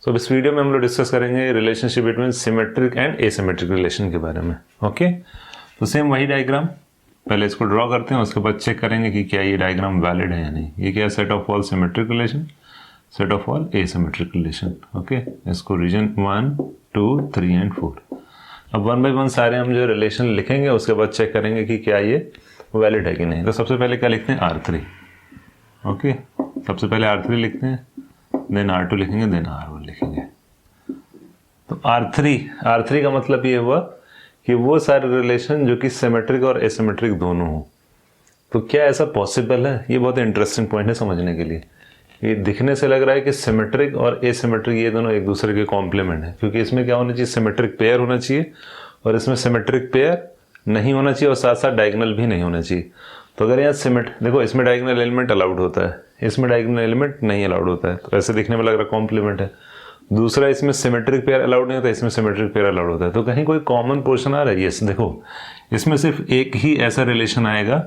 तो इस वीडियो में हम लोग डिस्कस करेंगे relationship between symmetric and asymmetric relation के बारे में। ओके, तो सेम वही डायग्राम, पहले इसको ड्रॉ करते हैं, उसके बाद चेक करेंगे कि क्या ये डायग्राम वैलिड है या नहीं। ये क्या है, set of all symmetric relation, set of all asymmetric relation. Okay, इसको रीजन 1, 2, 3 एंड 4। अब 1 बाय 1 सारे हम जो रिलेशन लिखेंगे, उसके बाद चेक करेंगे कि क्या ये वैलिड है कि नहीं। तो सबसे पहले क्या लिखते हैं, R3। ओके, सबसे पहले R3 लिखते हैं, देन R2 लिखेंगे, देन R1 लिखेंगे। तो R3 का मतलब ये हुआ कि वो सारे रिलेशन जो कि सिमेट्रिक और एसिमेट्रिक दोनों हो। तो क्या ऐसा पॉसिबल है? ये बहुत इंटरेस्टिंग पॉइंट है समझने के लिए। ये दिखने से लग रहा है कि सिमेट्रिक और एसिमेट्रिक ये दोनों एक दूसरे के कॉम्प्लीमेंट है, क्योंकि इसमें क्या होना चाहिए, सिमेट्रिक पेयर होना चाहिए और इसमें सिमेट्रिक पेयर नहीं होना चाहिए और साथ साथ डायगोनल भी नहीं होना चाहिए। तो अगर यहाँ देखो, इसमें डायगोनल एलिमेंट अलाउड होता है, इसमें डायगोनल एलिमेंट नहीं अलाउड होता है, तो ऐसे दिखने में लग रहा है कॉम्प्लीमेंट है। दूसरा, इसमें सिमेट्रिक पेयर अलाउड नहीं होता, इसमें सिमेट्रिक पेयर अलाउड होता है। तो कहीं कोई कॉमन पोर्शन आ रहा है? यस, देखो इसमें सिर्फ एक ही ऐसा रिलेशन आएगा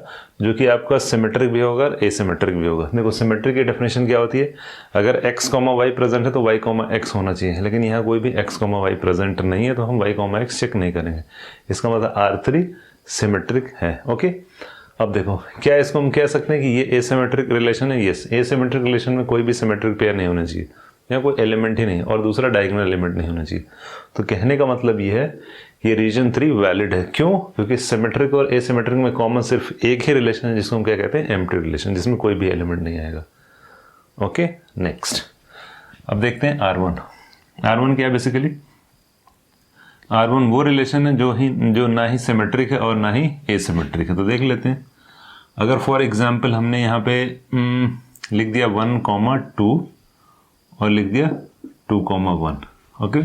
जो कि आपका सिमेट्रिक भी होगा और एसिमेट्रिक भी होगा। देखो सिमेट्रिक की डेफिनेशन क्या होती है, अगर x, y प्रेजेंट है तो y, x होना चाहिए, लेकिन यहाँ कोई भी x, y प्रेजेंट नहीं है तो हम y, x चेक नहीं करेंगे। इसका मतलब R3 सिमेट्रिक है। ओके, अब देखो क्या इसको हम कह सकते हैं कि ये एसिमेट्रिक रिलेशन है? यस, एसिमेट्रिक रिलेशन में कोई भी सिमेट्रिक पेयर नहीं होना चाहिए, या कोई एलिमेंट ही नहीं, और दूसरा डायगोनल एलिमेंट नहीं होना चाहिए। तो कहने का मतलब ये है कि रीजन 3 वैलिड है। क्यों? क्योंकि सिमेट्रिक और एसिमेट्रिक में कॉमन सिर्फ एक ही रिलेशन है, जिसको हम क्या कहते हैं, एम्प्टी रिलेशन, जिसमें कोई भी एलिमेंट नहीं आएगा। ओके, नेक्स्ट अब देखते हैं R1 क्या है बेसिकली। R1 वो रिलेशन है जो ना ही सिमेट्रिक है और ना ही एसिमेट्रिक है। तो देख लेते हैं, अगर फॉर एग्जाम्पल हमने यहाँ पे लिख दिया 1, 2 और लिख दिया 2, 1। ओके,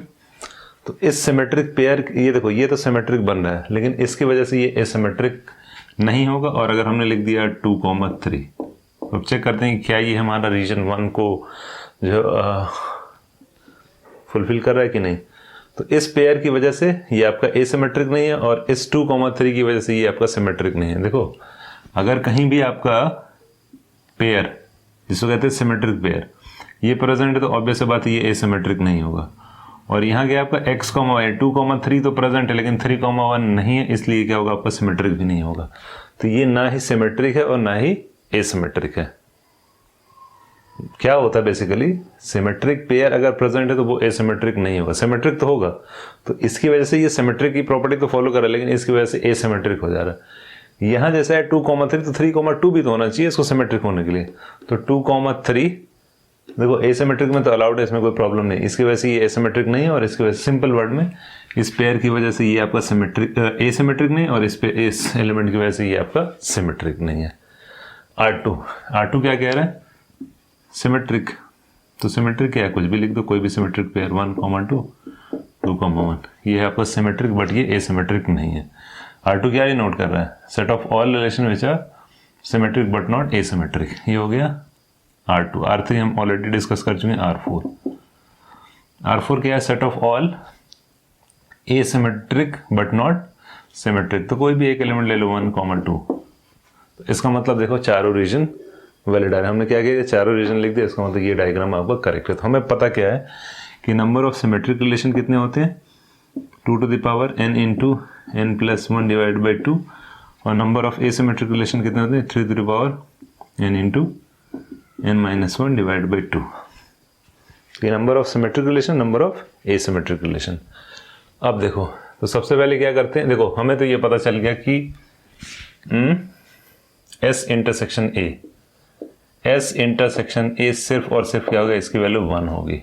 तो इस सिमेट्रिक पेयर, ये देखो ये तो सिमेट्रिक बन रहा है, लेकिन इसकी वजह से ये एसिमेट्रिक नहीं होगा। और अगर हमने लिख दिया 2, 3, तो अब चेक करते हैं कि क्या ये हमारा रीजन 1 को जो फुलफिल कर रहा है कि नहीं। तो इस पेयर की वजह से ये आपका एसिमेट्रिक नहीं है, और इस 2, 3 की वजह से ये आपका सिमेट्रिक नहीं है। देखो अगर कहीं भी आपका पेयर, जिसको कहते हैं सिमेट्रिक पेयर, ये प्रेजेंट है तो ऑब्वियस बात है ये एसिमेट्रिक नहीं होगा। और यहाँ क्या आपका x, y 2, 3 तो प्रेजेंट है, लेकिन 3, 1 नहीं है, इसलिए क्या होगा, आपका सिमेट्रिक भी नहीं होगा। तो ये ना ही सिमेट्रिक है और ना ही एसिमेट्रिक है। क्या होता है बेसिकली, सिमेट्रिक पेयर अगर प्रेजेंट है तो वो एसिमेट्रिक नहीं होगा, सिमेट्रिक तो होगा। तो इसकी वजह से ये सिमेट्रिक की प्रॉपर्टी तो फॉलो कर रहा है, लेकिन इसकी वजह से एसिमेट्रिक हो जा रहा है। यहाँ जैसा है 2, 3, तो 3, 2 भी तो होना चाहिए इसको सिमेट्रिक होने के लिए। तो 2, 3 देखो एसिमेट्रिक में तो अलाउड है, इसमें कोई प्रॉब्लम नहीं। इसकी वजह से ये एसिमेट्रिक नहीं है, और इसकी वजह से सिंपल वर्ड में इस पेयर की वजह से ये आपका एसिमेट्रिक नहीं, और इस एलिमेंट की वजह से ये आपका सिमेट्रिक नहीं है। R2 क्या कह रहा है, सिमेट्रिक। तो सिमेट्रिक क्या है, कुछ भी लिख दो, कोई भी सिमेट्रिक पेयर 1, 2, 2, 1, ये है आपका सिमेट्रिक, बट ये एसिमेट्रिक नहीं है। R2 क्या ये नोट कर रहा है, set of all relation which are symmetric but not asymmetric. ये हो गया R2। R3 हम ऑलरेडी डिस्कस कर चुके हैं। R4 क्या है, set of all asymmetric but not symmetric. तो कोई भी एक एलिमेंट ले लो 1, 2। तो इसका मतलब देखो चारों रीजन वैलिड है। हमने क्या किया, चारों रीजन लिख दिया, इसका मतलब ये डायग्राम आपका करेक्ट है। तो हमें पता क्या है कि नंबर ऑफ सिमेट्रिक रिलेशन कितने होते हैं, 2 to the power n into n plus 1 divided by 2, और नंबर ऑफ एसिमेट्रिक रिलेशन कितने होते हैं, 3 to the power n into n minus 1 divided by 2। ये number of symmetric relation, number of asymmetric relation. अब देखो, तो सबसे पहले क्या करते हैं, देखो हमें तो ये पता चल गया कि S इंटरसेक्शन A सिर्फ और सिर्फ क्या होगा, इसकी वैल्यू 1 होगी।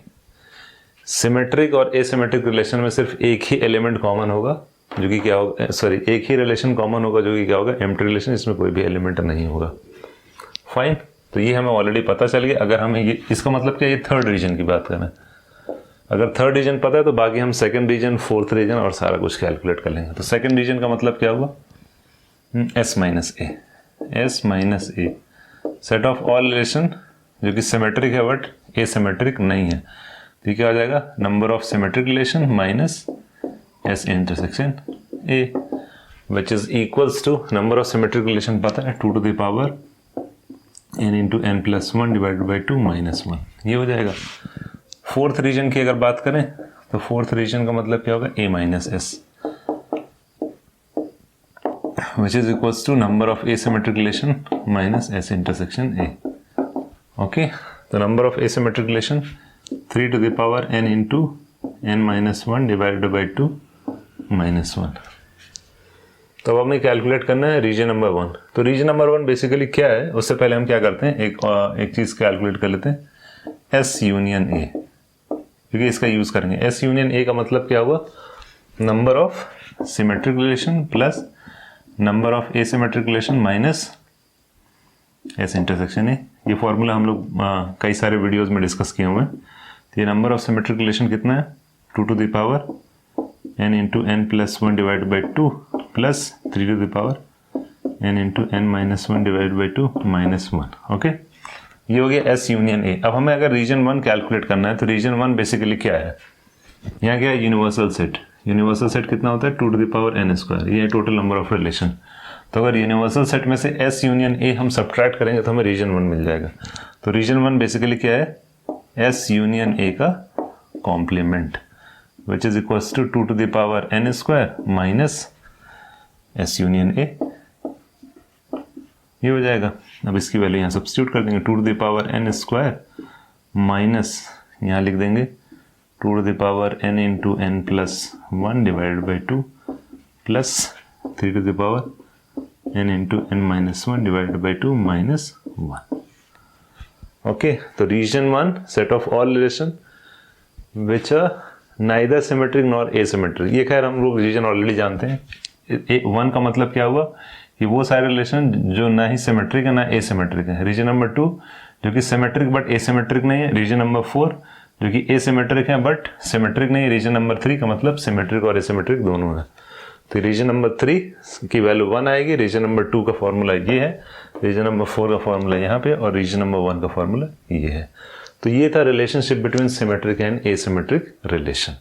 सिमेट्रिक और एसिमेट्रिक रिलेशन में सिर्फ एक ही एलिमेंट कॉमन होगा, जो कि क्या होगा, एक ही रिलेशन कॉमन होगा, जो कि क्या होगा, एम्प्टी रिलेशन, इसमें कोई भी एलिमेंट नहीं होगा। फाइन, तो ये हमें ऑलरेडी पता चल गया। अगर हमें ये, इसका मतलब क्या, ये थर्ड रीजन की बात करें, अगर थर्ड रीजन पता है तो बाकी हम सेकंड रीजन, फोर्थ रीजन और सारा कुछ कैलकुलेट कर लेंगे। तो सेकंड रीजन का मतलब क्या हुआ, S minus A, set of all relation जो कि सिमेट्रिक है बट एसिमेट्रिक नहीं है। तो ये क्या हो जाएगा, number of symmetric relation minus S intersection A, which is equals to number of symmetric relation पता है 2 to the power n into n plus 1 divided by 2 minus 1, ये हो जाएगा। फोर्थ रीजन की अगर बात करें तो फोर्थ रीजन का मतलब क्या होगा, a minus S, which is equals to number of asymmetric relation minus S intersection A. Okay, the number of asymmetric relation 3 to the power n into n minus 1 divided by 2 minus 1. तो अब हमें calculate करना है reason number 1. तो reason number 1 basically क्या है, उससे पहले हम क्या करते हैं, एक चीज कैलकुलेट कर लेते हैं, S यूनियन A, क्योंकि इसका यूज करेंगे. S यूनियन A का मतलब क्या हुआ, number of symmetric relation plus number of asymmetric relation minus S intersection A. ये फॉर्मूला हम लोग कई सारे वीडियोस में डिस्कस किए हुए हैं. तो ये नंबर ऑफ सिमेट्रिक रिलेशन कितना है, 2 to the power n into n plus 1 divided by 2 plus 3 to the power n into n minus 1 divided by 2 minus 1. Okay, ये हो गया S यूनियन A. अब हमें अगर रीजन 1 कैलकुलेट करना है तो रीजन 1 बेसिकली क्या है, यहाँ क्या है, यूनिवर्सल सेट. यूनिवर्सल सेट कितना होता है, 2 to the power n square. ये है टोटल नंबर ऑफ रिलेशन. तो अगर यूनिवर्सल सेट में से S यूनियन A हम सब्ट्रैक्ट करेंगे तो हमें रीजन 1 मिल जाएगा. तो रीजन 1 बेसिकली क्या है, S यूनियन A का complement, which is equals to 2 to the power n square minus S union A. ये हो जाएगा. अब इसकी वैल्यू यहाँ सब्स्टिट्यूट कर देंगे, 2 to the power n square minus यहाँ लिख देंगे 2 to the power n into n plus 1 divided by 2 plus 3 to the power n into n minus 1 divided by 2 minus 1. Okay, तो region 1 set of all relation which are neither symmetric nor asymmetric. ये खैर हम लोग reason already जानते हैं. 1 का मतलब क्या हुआ कि वो सारे रिलेशन जो ना ही सिमेट्रिक है ना एसिमेट्रिक है. रीजन नंबर 2 जो कि सिमेट्रिक बट एसिमेट्रिक नहीं है. रीजन नंबर 4 जो कि एसिमेट्रिक है बट सिमेट्रिक नहीं है. रीजन नंबर 3 का मतलब सिमेट्रिक और एसिमेट्रिक दोनों है. तो रीजन नंबर 3 की वैल्यू 1 आएगी. रीजन नंबर 2 का फॉर्मूला ये है, रीजन नंबर 4 का फॉर्मूला यहाँ पे, और रीजन नंबर 1 का फॉर्मूला ये है. तो ये था relationship between symmetric and asymmetric relation.